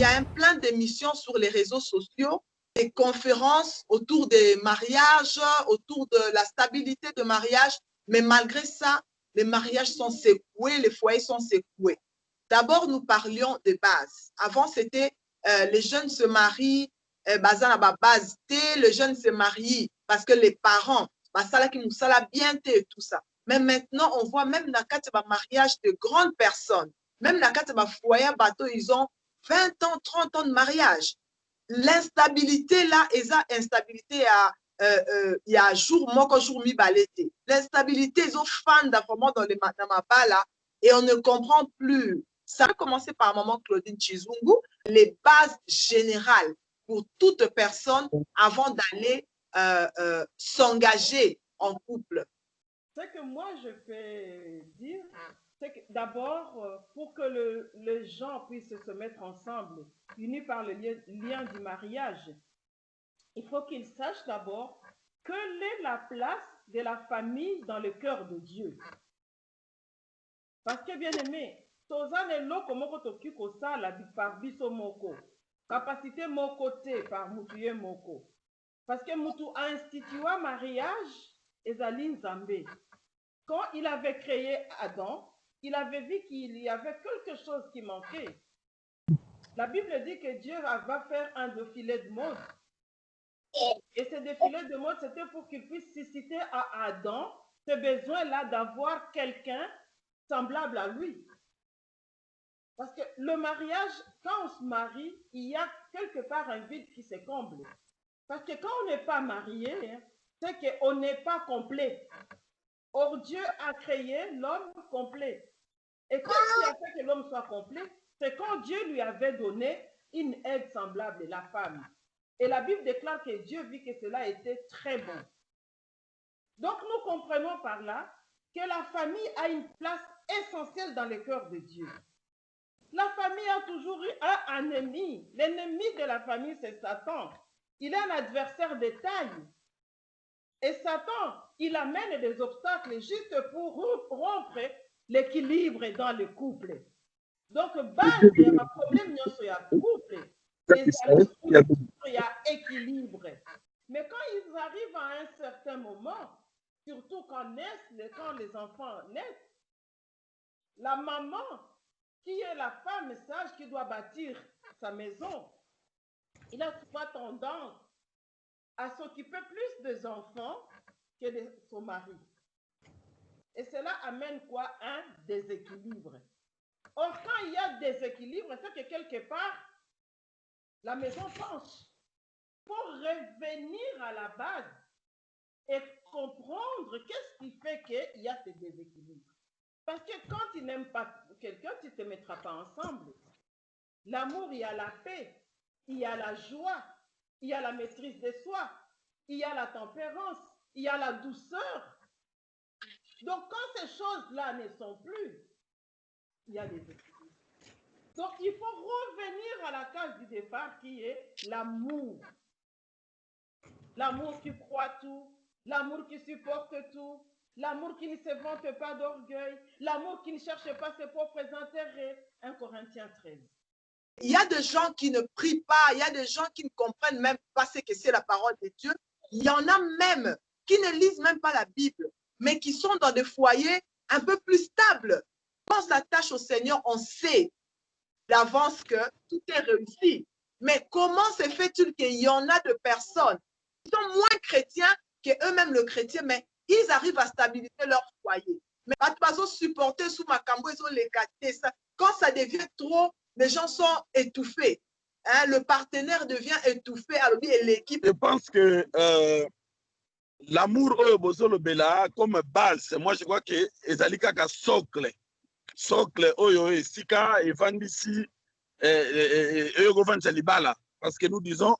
y a un plein d'émissions sur les réseaux sociaux, des conférences autour des mariages, autour de la stabilité de mariage, mais malgré ça, les mariages sont secoués, les foyers sont secoués. D'abord, nous parlions de base. Avant, c'était les jeunes se marient, base, les jeunes se marient parce que les parents, ça qui nous sala bien et tout ça. Mais maintenant, on voit même dans le mariage de grandes personnes, même dans le foyer, ils ont 20 ans, 30 ans de mariage. L'instabilité là, et ça, instabilité il y a jour, moi, quand jour mi balété. L'instabilité, ils ont fan vraiment dans ma là, et on ne comprend plus. Ça a commencé par maman Claudine Chizungu, les bases générales pour toute personne avant d'aller s'engager en couple. Ce que moi je peux dire, c'est que d'abord, pour que les gens puissent se mettre ensemble, unis par le lien du mariage, il faut qu'ils sachent d'abord quelle est la place de la famille dans le cœur de Dieu. Parce que bien aimé, tozane loko moko toki kosala par biso moko, capacité mon côté par mutuye moko. Parce que mutu a institué un mariage ezali nzambe. Quand il avait créé Adam, il avait vu qu'il y avait quelque chose qui manquait. La Bible dit que Dieu va faire un défilé de mode. Et ce défilé de mode, c'était pour qu'il puisse susciter à Adam ce besoin-là d'avoir quelqu'un semblable à lui. Parce que le mariage, quand on se marie, il y a quelque part un vide qui se comble. Parce que quand on n'est pas marié, c'est qu'on n'est pas complet. Or, Dieu a créé l'homme complet. Et qu'est-ce qui a fait que l'homme soit complet? C'est quand Dieu lui avait donné une aide semblable, la femme. Et la Bible déclare que Dieu vit que cela était très bon. Donc, nous comprenons par là que la famille a une place essentielle dans le cœur de Dieu. La famille a toujours eu un ennemi. L'ennemi de la famille, c'est Satan. Il est un adversaire de taille. Et Satan, il amène des obstacles juste pour rompre l'équilibre dans le couple. Donc, base, il y a un problème sur le couple. Il y a équilibre. Mais quand ils arrivent à un certain moment, surtout quand les enfants naissent, la maman, qui est la femme sage qui doit bâtir sa maison, il a souvent tendance à s'occuper plus des enfants que de son mari. Et cela amène quoi? Un déséquilibre. Or, quand il y a déséquilibre, c'est que quelque part, la maison penche. Pour revenir à la base et comprendre qu'est-ce qui fait qu'il y a ce déséquilibre. Parce que quand tu n'aimes pas quelqu'un, tu ne te mettras pas ensemble. L'amour, il y a la paix, il y a la joie, il y a la maîtrise de soi, il y a la tempérance, il y a la douceur. Donc, quand ces choses-là ne sont plus, il y a des déséquilibres. Donc, il faut revenir à la case du départ qui est l'amour. L'amour qui croit tout, l'amour qui supporte tout, l'amour qui ne se vante pas d'orgueil, l'amour qui ne cherche pas ses propres intérêts. 1 Corinthiens 13. Il y a des gens qui ne prient pas, il y a des gens qui ne comprennent même pas ce que c'est la parole de Dieu. Il y en a même qui ne lisent même pas la Bible, mais qui sont dans des foyers un peu plus stables. Quand on s'attache au Seigneur, on sait d'avance que tout est réussi. Mais comment se fait-il qu'il y en a de personnes qui sont moins chrétiens qu'eux-mêmes le chrétien, mais ils arrivent à stabiliser leur foyer. Mais pas supporter sous ma cambo, ils ont les gâtés. Quand ça devient trop, les gens sont étouffés. Hein, le partenaire devient étouffé, alors et l'équipe. Je pense que l'amour au Bela comme base, moi je crois que ezalika ka socle. Socle oyo esika evandisi libala. Parce que nous disons,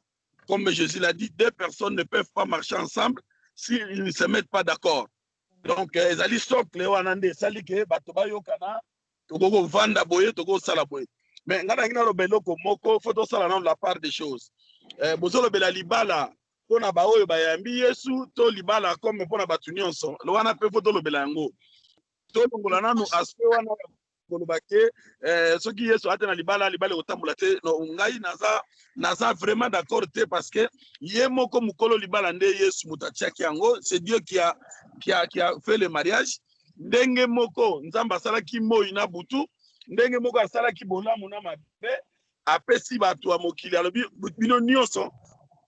comme Jésus l'a dit, deux personnes ne peuvent pas marcher ensemble s'ils ne se mettent pas d'accord. Donc, ezali socle wanande sali ke bato bayokana toko vanda boye toko sala boye. Mais ngana ngina lo beloko moko faut sala na la part des choses. Bozolo bela libala pona ba oyo bayambi Yesu to libala comme pona batu nyonso. Lo wana pe faut lo bela yango. To longola nanu aspect wana koloba ke soki Yesu ate na libala otambola te no ngai naza vraiment d'accord te parce que ye moko mukolo libala nde Yesu mutatiaki yango, c'est Dieu qui a fait le mariage. Ndenge moko nzamba asalaki moi na butu, ndenge moko asalaki bolamu na mabe, apesi bato ya mokili alobi bino nyonso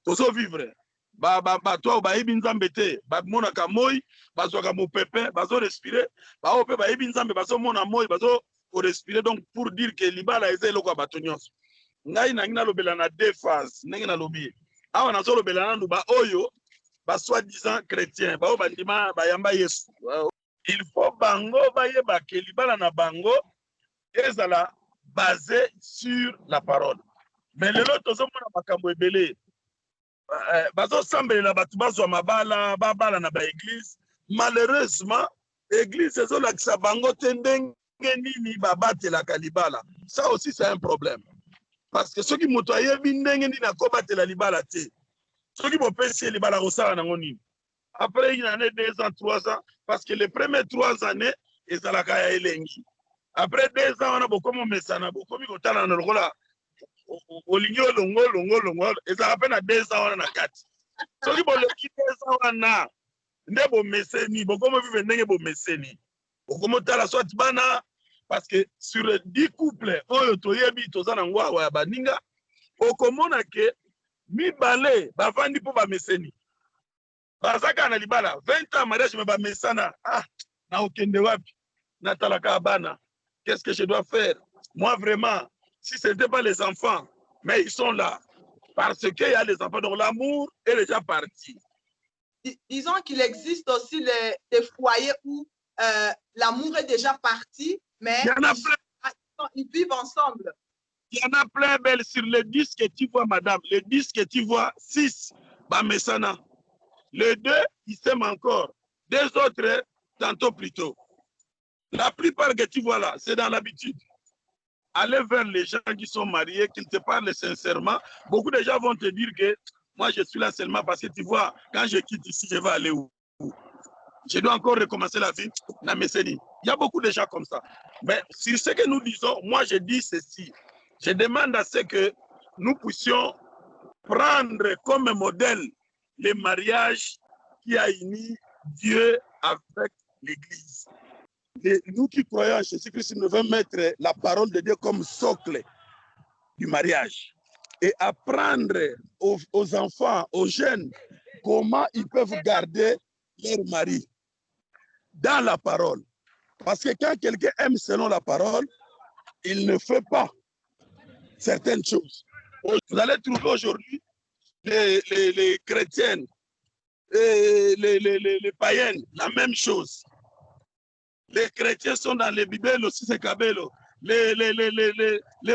tozo vivre bato bayebi nzambe te bamonaka moi bazwaka mopepe bazo respirer, bao pe bayebi nzambe bazomona moi bazo respirer. Donc pour dire que libala eza eloko ya bato nyonso. Ngai nangi nalobela na deux phases ndenge nalobi awa nazolobela nanu ba oyo ba soi-disant chrétien bao bandima bayamba Yesu. Il faut bango bayeba ke libala na bango ezala basé sur la parole. Mais lelo tozomona makambo ebele bazosambela bato bazwa mabala babala na baeglise. Malheureusement église ezolakisa bango te ndenge nini babatelaka libala. Ça aussi c'est un problème parce que soki moto ayebi ndenge nini akobatela libala te, soki bopesi libala kosala nango nini après une année 2 ans 3 ans, parce que les premières 3 années ezalaka ya elengi, après 2 ans wana bokomo mesana bokomi kotala na lokola olingi longo ezalaka pe na 2 ans wana na kati. Soki boleki 2 ans wana nde bomeseni bokomo vive ndenge bomeseni bokomo tala soit bana, parce que sur 10 couples oyo toyebi toza nango awa ya baninga okomona ke mibale bavandi mpo bameseni bazaka na libala 20 ans mariage me bamesana. Na okende wapi natalaka bana, qu'est-ce que je dois faire moi vraiment? Si ce n'était pas les enfants, mais ils sont là parce qu'il y a les enfants, donc l'amour est déjà parti. Disons qu'il existe aussi des foyers où l'amour est déjà parti, mais il y en a plein. Ils vivent ensemble. Il y en a plein, belle. Sur les 10 que tu vois, madame, les 10 que tu vois, 6, Bamesana. Les 2, ils s'aiment encore. 2 autres, tantôt plus tôt. La plupart que tu vois là, c'est dans l'habitude. Aller vers les gens qui sont mariés, qu'ils te parlent sincèrement. Beaucoup de gens vont te dire que moi, je suis là seulement parce que tu vois, quand je quitte ici, je vais aller où? Je dois encore recommencer la vie. Il y a beaucoup de gens comme ça. Mais sur ce que nous disons, moi, je dis ceci. Je demande à ce que nous puissions prendre comme modèle le mariage qui a uni Dieu avec l'Église. Et nous qui croyons en Jésus-Christ, nous devons mettre la parole de Dieu comme socle du mariage et apprendre aux enfants, aux jeunes, comment ils peuvent garder leur mari dans la parole. Parce que quand quelqu'un aime selon la parole, il ne fait pas certaines choses. Vous allez trouver aujourd'hui les chrétiennes et les païennes, la même chose. Les chrétiens sont dans les Bibles aussi, c'est Kabelo. Les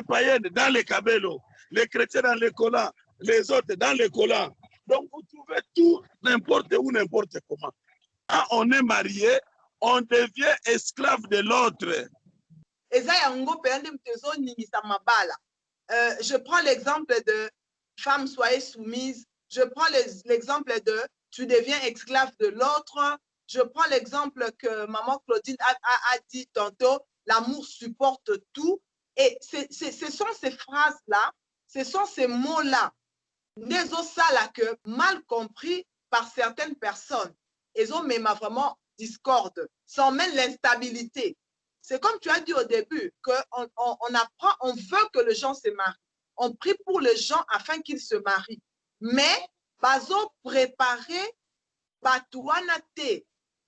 païennes dans les Kabelo. Les chrétiens dans les collants. Les autres dans les collants. Donc vous trouvez tout n'importe où, n'importe comment. Quand on est marié, on devient esclave de l'autre. Je prends l'exemple de femme soyez soumise. Je prends l'exemple de tu deviens esclave de l'autre. Je prends l'exemple que maman Claudine a dit tantôt, l'amour supporte tout. Et ce sont ces phrases-là, ce sont ces mots-là, des osala que mal compris par certaines personnes. Ils ont même vraiment discorde, sans même l'instabilité. C'est comme tu as dit au début, qu'on apprend, on veut que les gens se marient. On prie pour les gens afin qu'ils se marient. Mais, bazo préparer Batouanate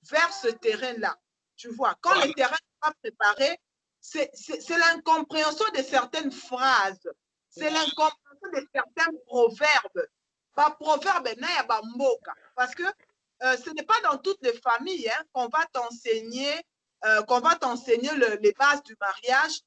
vers ce terrain-là. Tu vois, quand le terrain n'est pas préparé, c'est l'incompréhension de certaines phrases. C'est l'incompréhension de certains proverbes. Pas proverbe, parce que ce n'est pas dans toutes les familles qu'on va t'enseigner les bases du mariage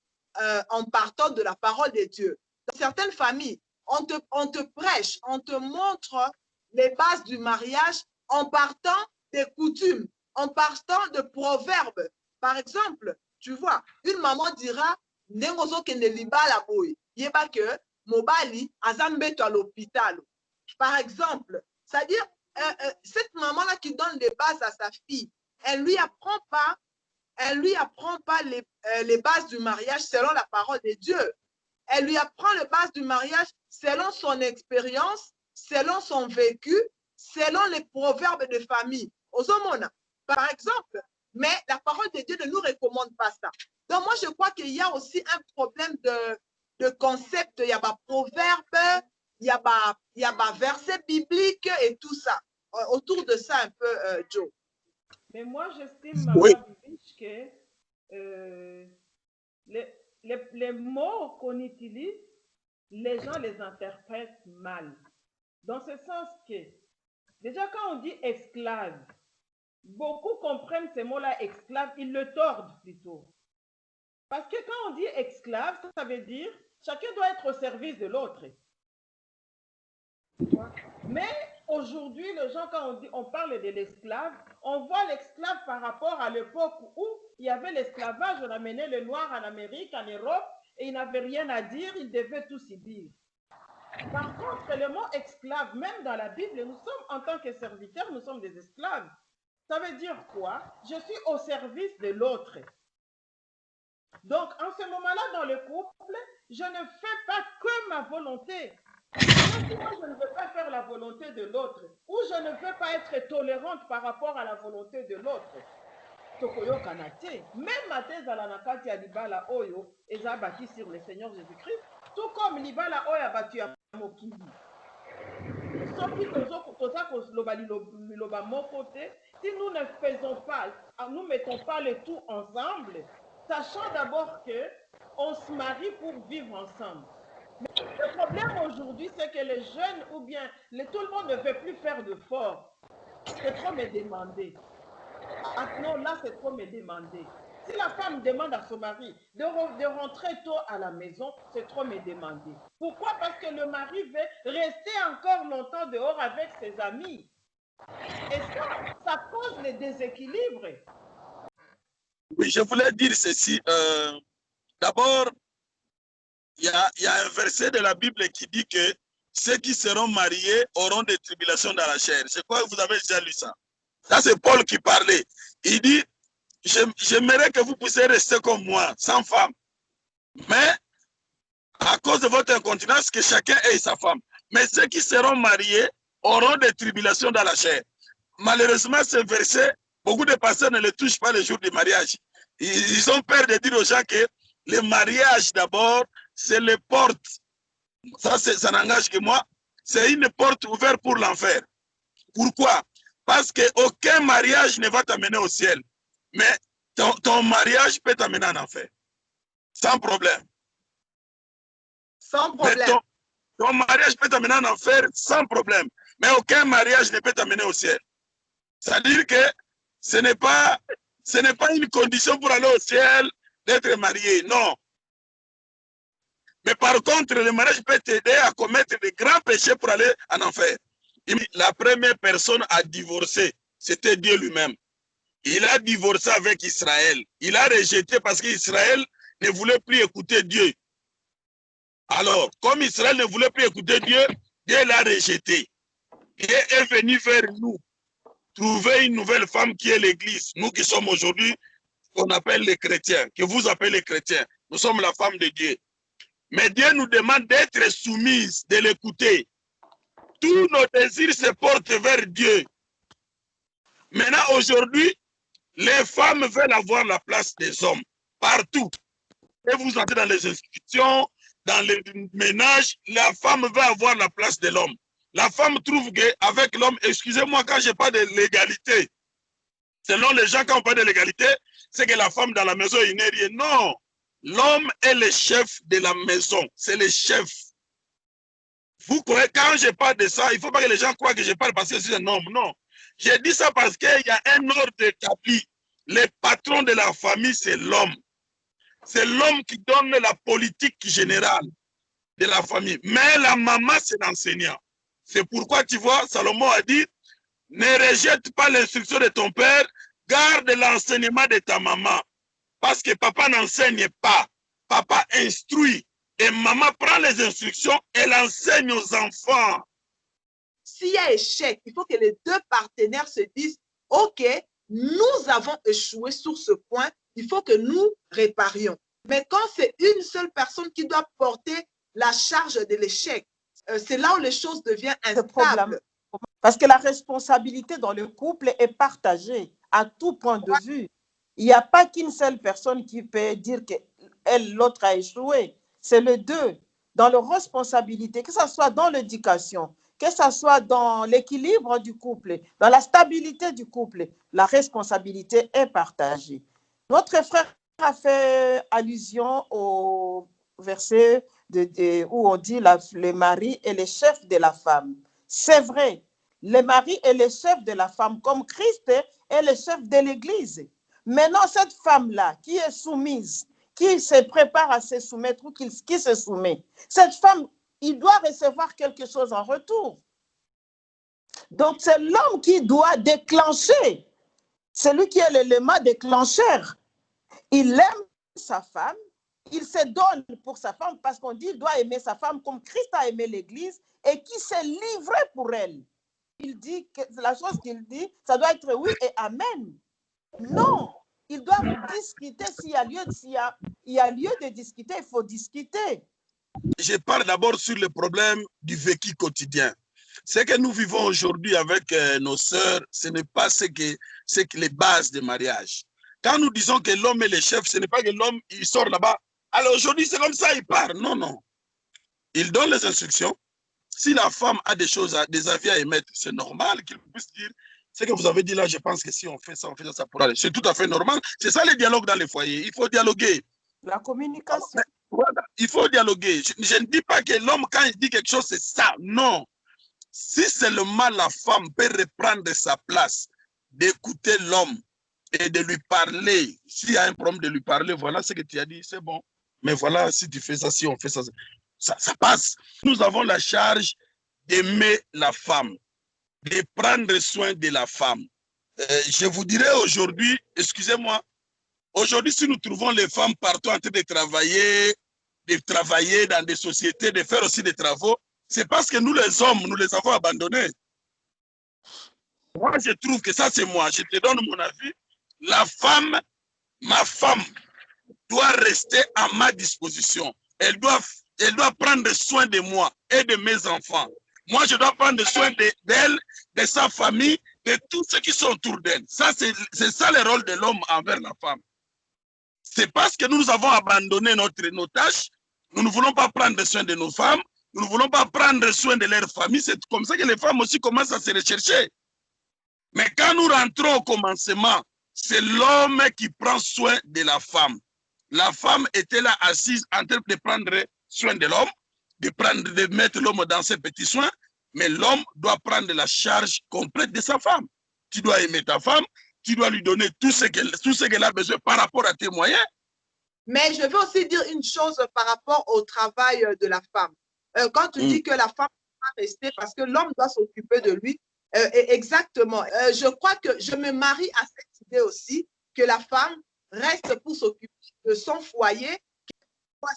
en partant de la parole de Dieu. Dans certaines familles, on te prêche, on te montre les bases du mariage en partant des coutumes, en partant de proverbes. Par exemple, tu vois, une maman dira Nengozo kende libala boy, yeba que mobali azambeto à l'hôpital. Par exemple, c'est-à-dire cette maman-là qui donne les bases à sa fille, elle ne lui apprend pas elle ne lui apprend pas les bases du mariage selon la parole de Dieu. Elle lui apprend les bases du mariage selon son expérience, selon son vécu, selon les proverbes de famille. Par exemple, mais la parole de Dieu ne nous recommande pas ça. Donc, moi, je crois qu'il y a aussi un problème de concept. Il y a des proverbes, il y a des versets bibliques et tout ça. Autour de ça, un peu, Joe. Mais moi, j'estime, Oui. que les mots qu'on utilise, les gens les interprètent mal. Dans ce sens que, déjà quand on dit esclave, beaucoup comprennent ces mots-là, esclave, ils le tordent plutôt. Parce que quand on dit esclave, ça veut dire chacun doit être au service de l'autre. Mais aujourd'hui, les gens, quand on parle de l'esclave, on voit l'esclave par rapport à l'époque où il y avait l'esclavage, on amenait les Noirs en Amérique, en Europe, et ils n'avaient rien à dire, ils devaient tout subir. Par contre, le mot esclave, même dans la Bible, nous sommes en tant que serviteurs, nous sommes des esclaves. Ça veut dire quoi? Je suis au service de l'autre. Donc, en ce moment-là, dans le couple, je ne fais pas que ma volonté. Même si moi, je ne veux pas faire la volonté de l'autre, ou je ne veux pas être tolérante par rapport à la volonté de l'autre. Même ma thèse à la nakati ya libala oyo, eza bâti sur le Seigneur Jésus-Christ, tout comme libala oyo abattu ya mokili. Soki toza koloba liloba moko te, si nous ne faisons pas, nous ne mettons pas le tout ensemble, sachant d'abord que on se marie pour vivre ensemble. Mais le problème aujourd'hui, c'est que les jeunes ou bien tout le monde ne veut plus faire d'efforts. C'est trop me demander. Ah non, là, c'est trop me demander. Si la femme demande à son mari de rentrer tôt à la maison, c'est trop me demander. Pourquoi? Parce que le mari veut rester encore longtemps dehors avec ses amis. Et ça cause les déséquilibres. Oui, je voulais dire ceci. D'abord, il y a un verset de la Bible qui dit que ceux qui seront mariés auront des tribulations dans la chair. Je crois que vous avez déjà lu ça. Ça, c'est Paul qui parlait. Il dit, j'aimerais que vous puissiez rester comme moi, sans femme. Mais, à cause de votre incontinence, que chacun ait sa femme. Mais ceux qui seront mariés auront des tribulations dans la chair. Malheureusement, ce verset, beaucoup de personnes ne le touchent pas le jour du mariage. Ils ont peur de dire aux gens que le mariage, d'abord, c'est les portes. Ça n'engage que moi. C'est une porte ouverte pour l'enfer. Pourquoi? Parce qu'aucun mariage ne va t'amener au ciel. Mais ton mariage peut t'amener en enfer. Sans problème. Sans problème. Mais ton mariage peut t'amener en enfer sans problème. Mais aucun mariage ne peut t'amener au ciel. C'est-à-dire que ce n'est pas une condition pour aller au ciel d'être marié. Non. Mais par contre, le mariage peut t'aider à commettre de grands péchés pour aller en enfer. La première personne à divorcer, c'était Dieu lui-même. Il a divorcé avec Israël. Il a rejeté parce qu'Israël ne voulait plus écouter Dieu. Alors, comme Israël ne voulait plus écouter Dieu, Dieu l'a rejeté. Dieu est venu vers nous, trouver une nouvelle femme qui est l'Église. Nous qui sommes aujourd'hui, qu'on appelle les chrétiens, que vous appelez les chrétiens. Nous sommes la femme de Dieu. Mais Dieu nous demande d'être soumises, de l'écouter. Tous nos désirs se portent vers Dieu. Maintenant, aujourd'hui, les femmes veulent avoir la place des hommes, partout. Et vous entrez dans les institutions, dans les ménages, la femme veut avoir la place de l'homme. La femme trouve qu'avec l'homme, excusez-moi quand je parle de l'égalité, selon les gens, quand on parle de l'égalité, c'est que la femme dans la maison, il n'est rien. Non, l'homme est le chef de la maison, c'est le chef. Vous croyez, quand je parle de ça, il ne faut pas que les gens croient que je parle parce que c'est un homme. Non. J'ai dit ça parce qu'il y a un ordre établi. Le patron de la famille, c'est l'homme. C'est l'homme qui donne la politique générale de la famille. Mais la maman, c'est l'enseignant. C'est pourquoi, tu vois, Salomon a dit, ne rejette pas l'instruction de ton père, garde l'enseignement de ta maman. Parce que papa n'enseigne pas. Papa instruit. Et maman prend les instructions et l'enseigne aux enfants. S'il y a échec, il faut que les deux partenaires se disent, OK, nous avons échoué sur ce point, il faut que nous réparions. Mais quand c'est une seule personne qui doit porter la charge de l'échec, c'est là où les choses deviennent instables. Parce que la responsabilité dans le couple est partagée à tout point de vue. Il n'y a pas qu'une seule personne qui peut dire que l'autre a échoué. C'est les deux. Dans leur responsabilité, que ce soit dans l'éducation, que ce soit dans l'équilibre du couple, dans la stabilité du couple, la responsabilité est partagée. Notre frère a fait allusion au verset où on dit le mari est le chef de la femme. C'est vrai, le mari est le chef de la femme, comme Christ est le chef de l'Église. Maintenant, cette femme-là qui est soumise, qui se prépare à se soumettre ou qui se soumet, cette femme, il doit recevoir quelque chose en retour. Donc, c'est l'homme qui doit déclencher. C'est lui qui est l'élément déclencheur. Il aime sa femme, il se donne pour sa femme parce qu'on dit qu'il doit aimer sa femme comme Christ a aimé l'Église et qui s'est livré pour elle. Il dit que la chose qu'il dit, ça doit être oui et amen. Non, ils doivent discuter. S'il y a lieu de discuter, il faut discuter. Je parle d'abord sur le problème du vécu quotidien. Ce que nous vivons aujourd'hui avec nos sœurs, ce n'est pas ce que les bases du mariage. Quand nous disons que l'homme est le chef, ce n'est pas que l'homme il sort là-bas. Alors aujourd'hui, c'est comme ça, il part. Non, non. Il donne les instructions. Si la femme a des choses, des avis à émettre, c'est normal qu'il puisse dire ce que vous avez dit là, je pense que si on fait ça, ça pourra aller. C'est tout à fait normal. C'est ça le dialogue dans les foyers. Il faut dialoguer. La communication. Voilà, il faut dialoguer. Je ne dis pas que l'homme, quand il dit quelque chose, c'est ça. Non. Si seulement la femme peut reprendre sa place, d'écouter l'homme et de lui parler, s'il y a un problème de lui parler, voilà ce que tu as dit, c'est bon. Mais voilà, si tu fais ça, si on fait ça, ça passe. Nous avons la charge d'aimer la femme, de prendre soin de la femme. Je vous dirais aujourd'hui, excusez-moi, aujourd'hui, si nous trouvons les femmes partout en train de travailler dans des sociétés, de faire aussi des travaux, c'est parce que nous, les hommes, nous les avons abandonnés. Moi, je trouve que ça, c'est moi. Je te donne mon avis. La femme, ma femme, doit rester à ma disposition. Elle doit prendre soin de moi et de mes enfants. Moi, je dois prendre soin d'elle, de sa famille, de tous ceux qui sont autour d'elle. Ça, c'est ça le rôle de l'homme envers la femme. C'est parce que nous avons abandonné nos tâches. Nous ne voulons pas prendre soin de nos femmes. Nous ne voulons pas prendre soin de leur famille. C'est comme ça que les femmes aussi commencent à se rechercher. Mais quand nous rentrons au commencement, c'est l'homme qui prend soin de la femme. La femme était là assise en train de prendre soin de l'homme, de mettre l'homme dans ses petits soins, mais l'homme doit prendre la charge complète de sa femme. Tu dois aimer ta femme, tu dois lui donner tout ce qu'elle a besoin par rapport à tes moyens. Mais je veux aussi dire une chose par rapport au travail de la femme. Quand tu dis que la femme doit rester parce que l'homme doit s'occuper de lui, exactement. Je crois que je me marie à cette idée aussi, que la femme reste pour s'occuper de son foyer.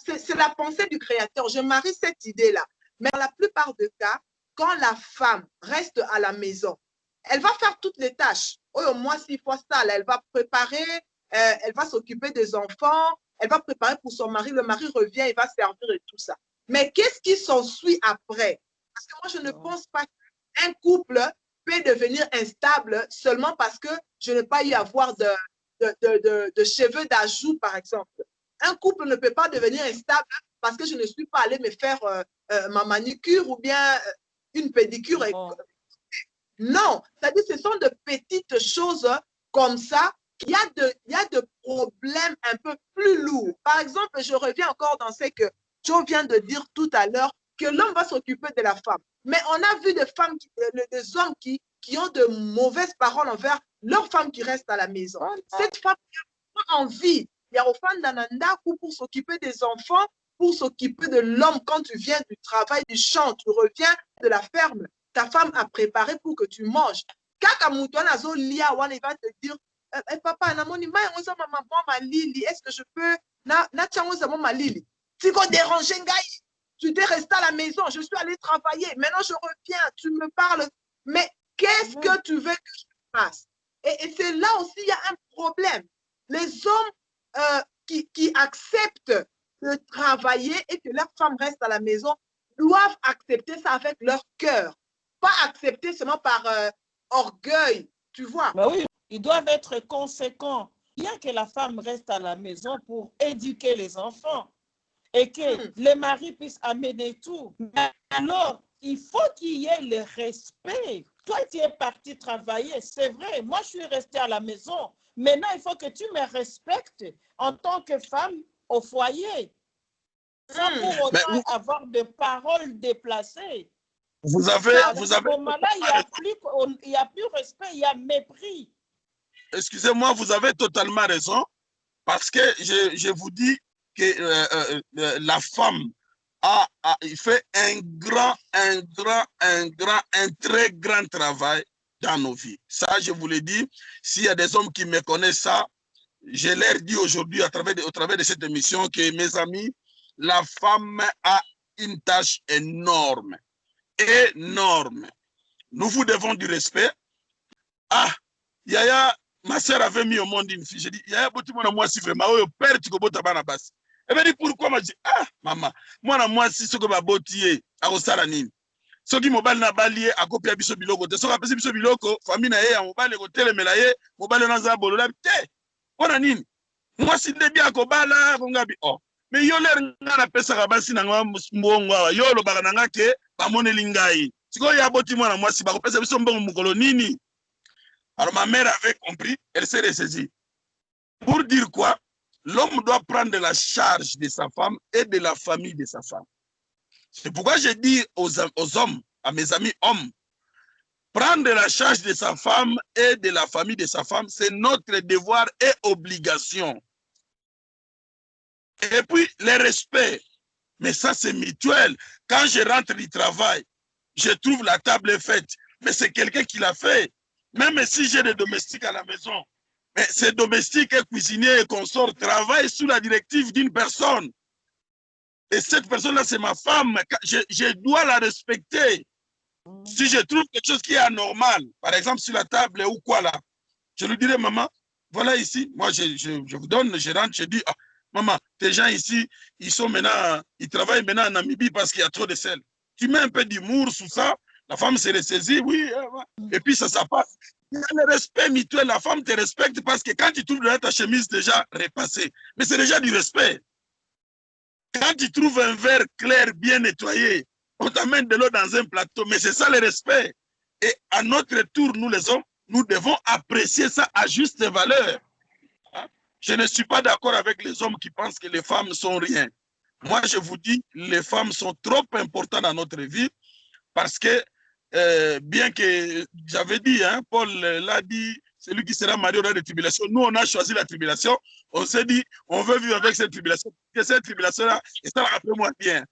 C'est la pensée du Créateur. Je marie cette idée-là. Mais dans la plupart des cas, quand la femme reste à la maison, elle va faire toutes les tâches. Au moins, s'il faut ça, elle va préparer, elle va s'occuper des enfants, elle va préparer pour son mari. Le mari revient, il va servir et tout ça. Mais qu'est-ce qui s'ensuit après? Parce que moi, je ne pense pas qu'un couple peut devenir instable seulement parce que je n'ai pas eu à avoir de cheveux d'ajout, par exemple. Un couple ne peut pas devenir instable parce que je ne suis pas allée me faire ma manicure ou bien une pédicure. Non, c'est-à-dire que ce sont de petites choses comme ça. Il y a de problèmes un peu plus lourds. Par exemple, je reviens encore dans ce que Joe vient de dire tout à l'heure, que l'homme va s'occuper de la femme. Mais on a vu des hommes qui ont de mauvaises paroles envers leur femme qui reste à la maison. Cette femme a envie. Il y a au fan d'Ananda pour s'occuper des enfants, pour s'occuper de l'homme quand tu viens du travail, du champ, tu reviens de la ferme. Ta femme a préparé pour que tu manges. Quand il va te dire, papa, est-ce que je peux tu vas déranger, tu t'es resté à la maison, je suis allé travailler, maintenant je reviens, tu me parles, mais qu'est-ce que tu veux que je fasse? Et c'est là aussi, il y a un problème. Les hommes qui acceptent de travailler et que leur femme reste à la maison doivent accepter ça avec leur cœur, pas accepter seulement par orgueil, tu vois. Ben oui, ils doivent être conséquents. Bien que la femme reste à la maison pour éduquer les enfants et que les maris puissent amener tout. Mais alors, il faut qu'il y ait le respect. Toi, tu es parti travailler, c'est vrai. Moi, je suis restée à la maison. Maintenant, il faut que tu me respectes en tant que femme au foyer, sans pour autant avoir de paroles déplacées. Vous avez À ce moment-là, il n'y a plus respect, il y a mépris. Excusez-moi, vous avez totalement raison, parce que je vous dis que la femme il fait un très grand travail dans nos vies. Ça, je vous le dis, s'il y a des hommes qui me connaissent ça, je leur dis aujourd'hui au travers de cette émission que, mes amis, la femme a une tâche énorme. Énorme. Nous vous devons du respect. Ah, Yaya, ma soeur avait mis au monde une fille. J'ai dit, Yaya, moi, si vraiment, père, tu peux pas bas. Elle m'a dit, pourquoi? Moi, je dis, ah, maman, moi, si ce que ma beauté, à Osaranine. Ce qui m'a dit, balié, à copier biso biloko. Ce qui m'a dit, biso biloko, famille na ye, à mobile, côté, mais là, mobile, dans un bolo, là, on a nini. Moi, si le bien, kobala, kongabi, oh. Mais yo, l'air, n'a pas ça, rabasi, n'a pas mbongo, yo, le barananga, ke, ba monelingai. Si ko ya boti, moi, si ba kopesa biso mbongo mukolo nini. Alors, ma mère avait compris, elle s'est ressaisie. Pour dire quoi? L'homme doit prendre la charge de sa femme et de la famille de sa femme. C'est pourquoi je dis aux hommes, à mes amis hommes, prendre la charge de sa femme et de la famille de sa femme, c'est notre devoir et obligation. Et puis, le respect. Mais ça, c'est mutuel. Quand je rentre du travail, je trouve la table faite. Mais c'est quelqu'un qui l'a fait. Même si j'ai des domestiques à la maison, mais ces domestiques et cuisiniers et consorts travaillent sous la directive d'une personne. Et cette personne-là, c'est ma femme. Je dois la respecter. Si je trouve quelque chose qui est anormal, par exemple sur la table ou quoi là, je lui dirai, maman, voilà ici, moi je vous donne, je rentre, je dis, ah, maman, tes gens ici, ils travaillent maintenant en Namibie parce qu'il y a trop de sel. Tu mets un peu d'humour sous ça, la femme se ressaisit, oui, et puis ça passe. Il y a le respect mutuel, la femme te respecte parce que quand tu trouves dans ta chemise déjà repassée, mais c'est déjà du respect. Quand tu trouves un verre clair, bien nettoyé, on t'amène de l'eau dans un plateau, mais c'est ça le respect. Et à notre tour, nous les hommes, nous devons apprécier ça à juste valeur. Je ne suis pas d'accord avec les hommes qui pensent que les femmes sont rien. Moi, je vous dis, les femmes sont trop importantes dans notre vie parce que, bien que j'avais dit, hein, Paul l'a dit, celui qui sera marié aura des tribulations. Nous, on a choisi la tribulation. On s'est dit, on veut vivre avec cette tribulation. Que cette tribulation-là, et ça après moi bien.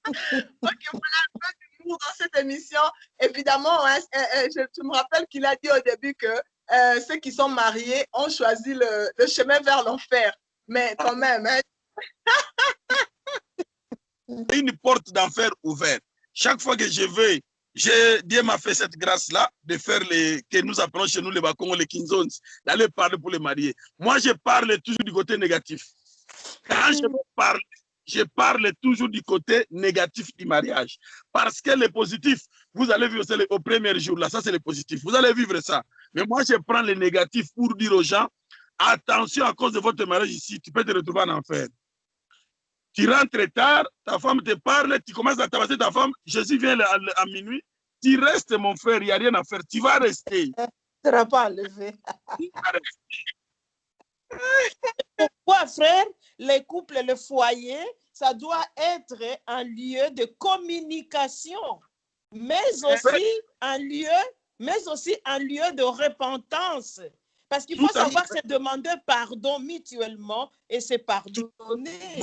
Ok, voilà un peu d'humour dans cette émission. Évidemment, hein, je me rappelle qu'il a dit au début que ceux qui sont mariés ont choisi le chemin vers l'enfer. Mais quand même, hein. Une porte d'enfer ouverte. Chaque fois que je vais, Dieu m'a fait cette grâce-là de faire que nous appelons chez nous les Bakongos, les Kinzons, d'aller parler pour les mariés. Moi, je parle toujours du côté négatif. Quand je parle toujours du côté négatif du mariage. Parce que le positif, vous allez vivre ça au premier jour, là, ça c'est le positif. Vous allez vivre ça. Mais moi, je prends le négatif pour dire aux gens, attention, à cause de votre mariage ici, tu peux te retrouver en enfer. Tu rentres tard, ta femme te parle, tu commences à tabasser ta femme, Jésus vient à minuit, tu restes mon frère, il n'y a rien à faire, tu vas rester. Tu ne seras pas enlevé. Pourquoi, frère, les couples et le foyer, ça doit être un lieu de communication, mais aussi un lieu de repentance. Parce qu'il faut savoir se demander pardon mutuellement et se pardonner.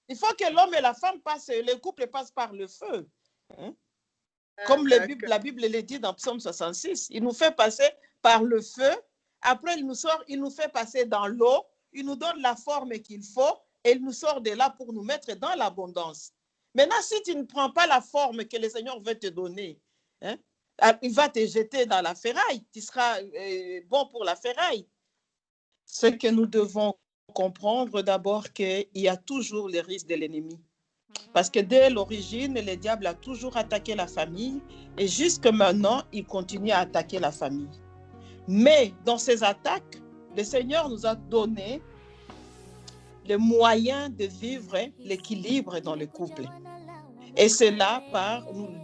Il faut que l'homme et la femme le couple passe par le feu. Hein? Comme la Bible le dit dans Psaume 66, il nous fait passer par le feu, après il nous fait passer dans l'eau, il nous donne la forme qu'il faut et il nous sort de là pour nous mettre dans l'abondance. Maintenant, si tu ne prends pas la forme que le Seigneur veut te donner, hein, il va te jeter dans la ferraille. Tu seras bon pour la ferraille. Ce que nous devons comprendre d'abord qu'il y a toujours le risque de l'ennemi. Parce que dès l'origine, le diable a toujours attaqué la famille et jusque maintenant, il continue à attaquer la famille. Mais dans ces attaques, le Seigneur nous a donné le moyen de vivre l'équilibre dans le couple. Et cela,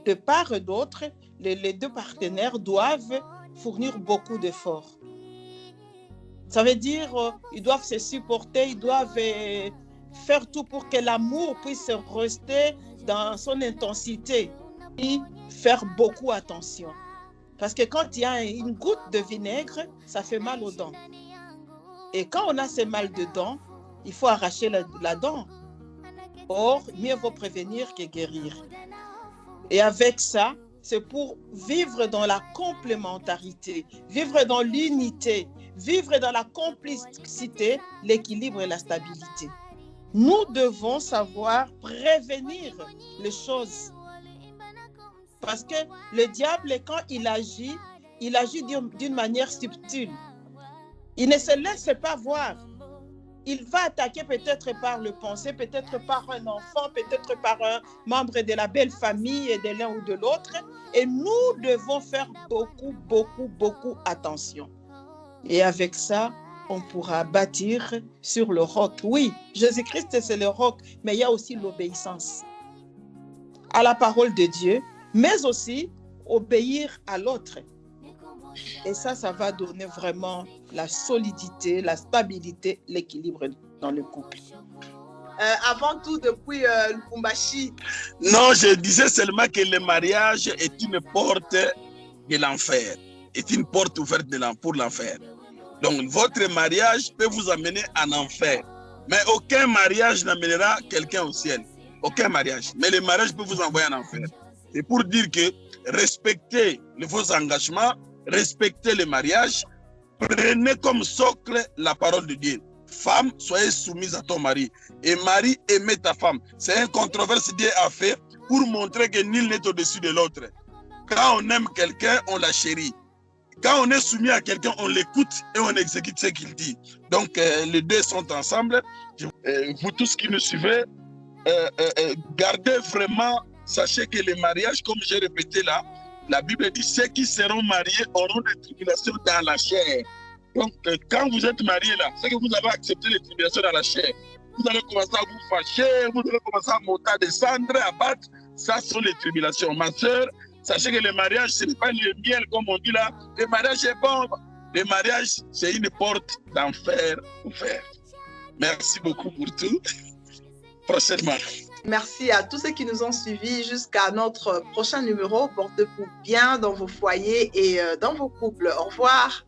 de part et d'autre, les deux partenaires doivent fournir beaucoup d'efforts. Ça veut dire ils doivent se supporter, ils doivent faire tout pour que l'amour puisse rester dans son intensité et faire beaucoup attention. Parce que quand il y a une goutte de vinaigre, ça fait mal aux dents. Et quand on a ce mal de dents, il faut arracher la dent. Or, mieux vaut prévenir que guérir. Et avec ça, c'est pour vivre dans la complémentarité, vivre dans l'unité, vivre dans la complicité, l'équilibre et la stabilité. Nous devons savoir prévenir les choses. Parce que le diable, quand il agit d'une manière subtile. Il ne se laisse pas voir. Il va attaquer peut-être par le pensée, peut-être par un enfant, peut-être par un membre de la belle famille et de l'un ou de l'autre. Et nous devons faire beaucoup attention. Et avec ça, on pourra bâtir sur le roc. Oui, Jésus-Christ, c'est le roc, mais il y a aussi l'obéissance à la parole de Dieu, mais aussi obéir à l'autre. Et ça va donner vraiment la solidité, la stabilité, l'équilibre dans le couple. Avant tout, depuis Lubumbashi. Non, je disais seulement que le mariage est une porte de l'enfer, est une porte ouverte pour l'enfer. Donc, votre mariage peut vous amener en enfer. Mais aucun mariage n'amènera quelqu'un au ciel. Aucun mariage. Mais le mariage peut vous envoyer en enfer. C'est pour dire que respectez vos engagements, respectez le mariage, prenez comme socle la parole de Dieu. Femme, soyez soumise à ton mari. Et mari, aimez ta femme. C'est une controverse Dieu a fait pour montrer que nul n'est au-dessus de l'autre. Quand on aime quelqu'un, on la chérit. Quand on est soumis à quelqu'un, on l'écoute et on exécute ce qu'il dit. Donc, les deux sont ensemble. Vous tous qui nous suivez, gardez vraiment, sachez que les mariages, comme j'ai répété là, la Bible dit, ceux qui seront mariés auront des tribulations dans la chair. Donc, quand vous êtes mariés là, c'est que vous avez accepté les tribulations dans la chair. Vous allez commencer à vous fâcher, vous allez commencer à monter, à descendre, à battre. Ça sont les tribulations. Ma soeur, sachez que le mariage, ce n'est pas le miel, comme on dit là. Le mariage est bon. Le mariage, c'est une porte d'enfer ouverte. Merci beaucoup pour tout. Prochainement. Merci à tous ceux qui nous ont suivis jusqu'à notre prochain numéro. Portez-vous bien dans vos foyers et dans vos couples. Au revoir.